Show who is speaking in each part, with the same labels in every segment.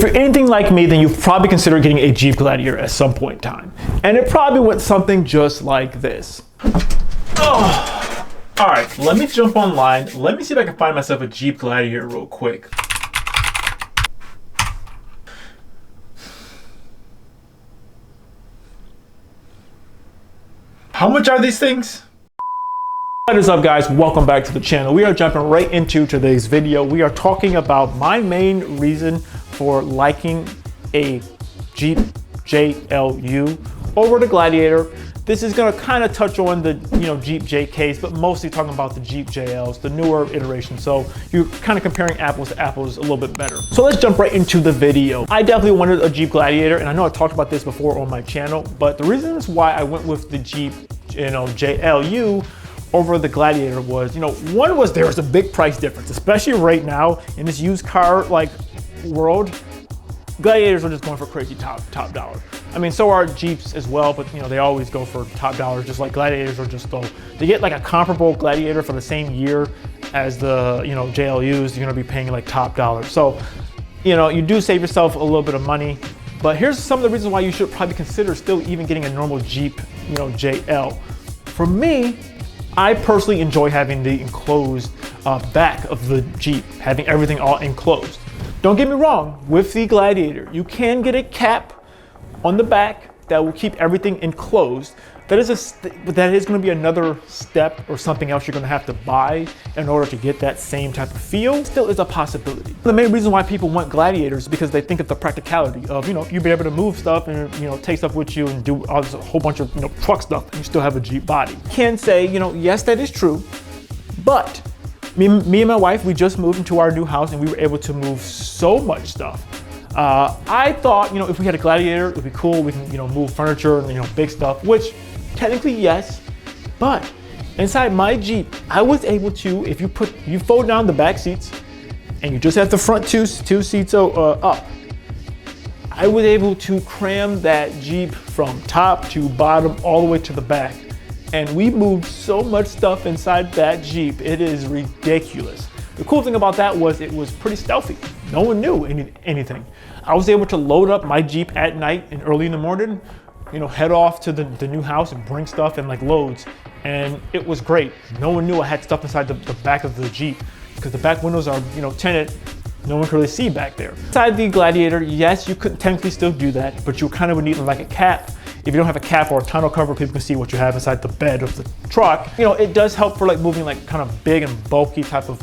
Speaker 1: If you're anything like me, then you've probably considered getting a Jeep Gladiator at some point in time. And it probably went something just like this. Oh. All right, let me jump online. Let me see if I can find myself a Jeep Gladiator real quick. How much are these things? What is up, guys? Welcome back to the channel. We are jumping right into today's video. We are talking about my main reason for liking a Jeep JLU over the Gladiator. This is going to kind of touch on the Jeep JKs, but mostly talking about the Jeep JLs, the newer iteration. So you're kind of comparing apples to apples a little bit better. So let's jump right into the video. I definitely wanted a Jeep Gladiator, and I know I talked about this before on my channel, but the reason is why I went with the Jeep JLU over the Gladiator was, one was there was a big price difference, especially right now in this used car world. Gladiators are just going for crazy top dollar. I mean, so are Jeeps as well, but they always go for top dollars, just like Gladiators are just go. To get like a comparable Gladiator for the same year as the JLUs, you're gonna be paying like top dollar. So, you do save yourself a little bit of money. But here's some of the reasons why you should probably consider still even getting a normal Jeep, JL. For me, I personally enjoy having the enclosed back of the Jeep, having everything all enclosed. Don't get me wrong, with the Gladiator, you can get a cap on the back that will keep everything enclosed. That is going to be another step or something else you're going to have to buy in order to get that same type of feel. Still is a possibility. The main reason why people want Gladiators is because they think of the practicality of, you'll be able to move stuff and, take stuff with you and do a whole bunch of, truck stuff, and you still have a Jeep body. Can say, yes, that is true, but me and my wife, we just moved into our new house and we were able to move so much stuff. I thought, if we had a Gladiator, it would be cool. We can, move furniture and, big stuff, which technically yes, but inside my Jeep, I was able to, if you fold down the back seats and you just have the front two seats up, I was able to cram that Jeep from top to bottom all the way to the back. And we moved so much stuff inside that Jeep, it is ridiculous. The cool thing about that was it was pretty stealthy. No one knew anything. I was able to load up my Jeep at night and early in the morning, head off to the new house and bring stuff in like loads. And it was great. No one knew I had stuff inside the back of the Jeep because the back windows are, tinted. No one could really see back there. Inside the Gladiator, yes, you could technically still do that, but you kind of would need like a cap. If you don't have a cap or a tonneau cover, people can see what you have inside the bed of the truck. It does help for like moving like kind of big and bulky type of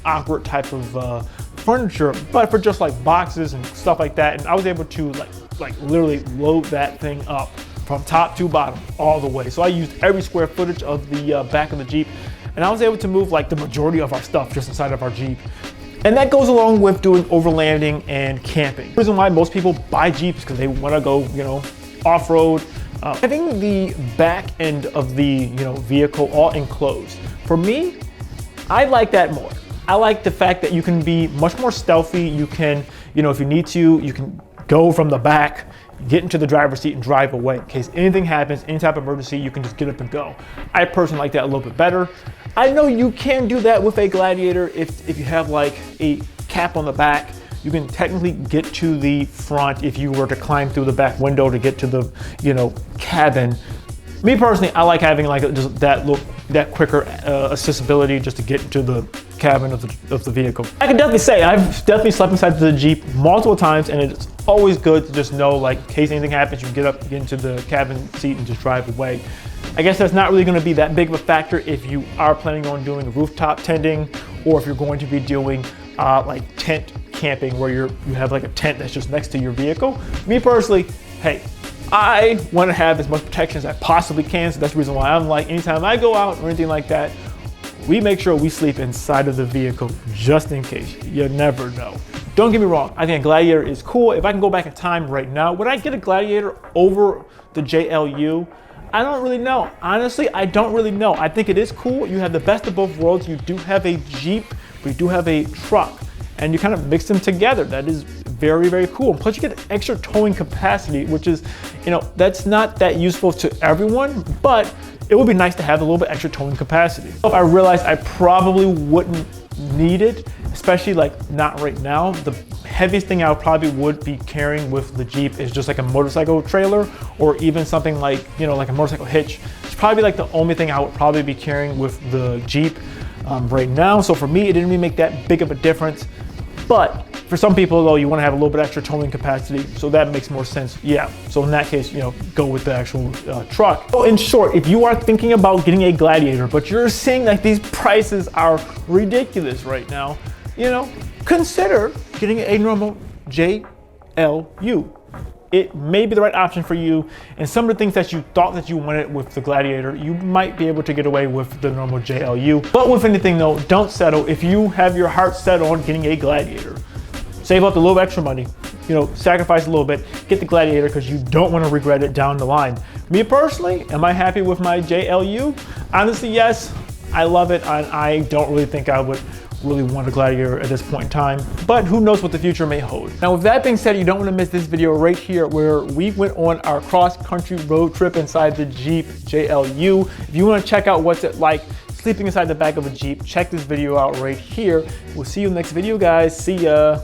Speaker 1: awkward type of furniture, but for just like boxes and stuff like that. And I was able to like literally load that thing up from top to bottom all the way. So I used every square footage of the back of the Jeep, and I was able to move like the majority of our stuff just inside of our Jeep. And that goes along with doing overlanding and camping. The reason why most people buy Jeeps because they want to go, off-road. Having the back end of the vehicle all enclosed. For me, I like that more. I like the fact that you can be much more stealthy. You can, if you need to, you can go from the back, get into the driver's seat and drive away. In case anything happens, any type of emergency, you can just get up and go. I personally like that a little bit better. I know you can do that with a Gladiator if you have like a cap on the back. You can technically get to the front if you were to climb through the back window to get to the, cabin. Me personally, I like having like just that quicker accessibility just to get to the cabin of the vehicle. I can definitely say I've definitely slept inside the Jeep multiple times, and it's always good to just know, like, in case anything happens, you can get up, get into the cabin seat and just drive away. I guess that's not really going to be that big of a factor if you are planning on doing rooftop tending, or if you're going to be doing like tent camping where you have like a tent that's just next to your vehicle. Me personally, hey, I want to have as much protection as I possibly can, so that's the reason why I'm like, anytime I go out or anything like that, we make sure we sleep inside of the vehicle just in case. You never know. Don't get me wrong, I think a Gladiator is cool. If I can go back in time right now, would I get a Gladiator over the JLU? I don't really know. Honestly, I don't really know. I think it is cool. You have the best of both worlds. You do have a Jeep, but you do have a truck, and you kind of mix them together. That is very, very cool. Plus you get extra towing capacity, which is, that's not that useful to everyone, but it would be nice to have a little bit extra towing capacity. If I realized I probably wouldn't need it, especially like not right now, the heaviest thing I probably would be carrying with the Jeep is just like a motorcycle trailer, or even something like, you know, like a motorcycle hitch. It's probably like the only thing I would probably be carrying with the Jeep right now. So for me, it didn't really make that big of a difference. But for some people though, you want to have a little bit extra towing capacity, so that makes more sense. Yeah, so in that case, you know, go with the actual truck. So in short, if you are thinking about getting a Gladiator, but you're seeing that these prices are ridiculous right now, you know, consider getting a normal JLU. It may be the right option for you, and some of the things that you thought that you wanted with the Gladiator, you might be able to get away with the normal JLU. But with anything though, don't settle. If you have your heart set on getting a Gladiator, save up a little extra money, you know, sacrifice a little bit, get the Gladiator, because you don't want to regret it down the line. Me personally, am I happy with my JLU? Honestly, yes, I love it, and I don't really think I would really want a Gladiator at this point in time, but who knows what the future may hold. Now with that being said, you don't want to miss this video right here where we went on our cross-country road trip inside the Jeep JLU. If you want to check out what's it like sleeping inside the back of a Jeep, check this video out right here. We'll see you in the next video, guys. See ya.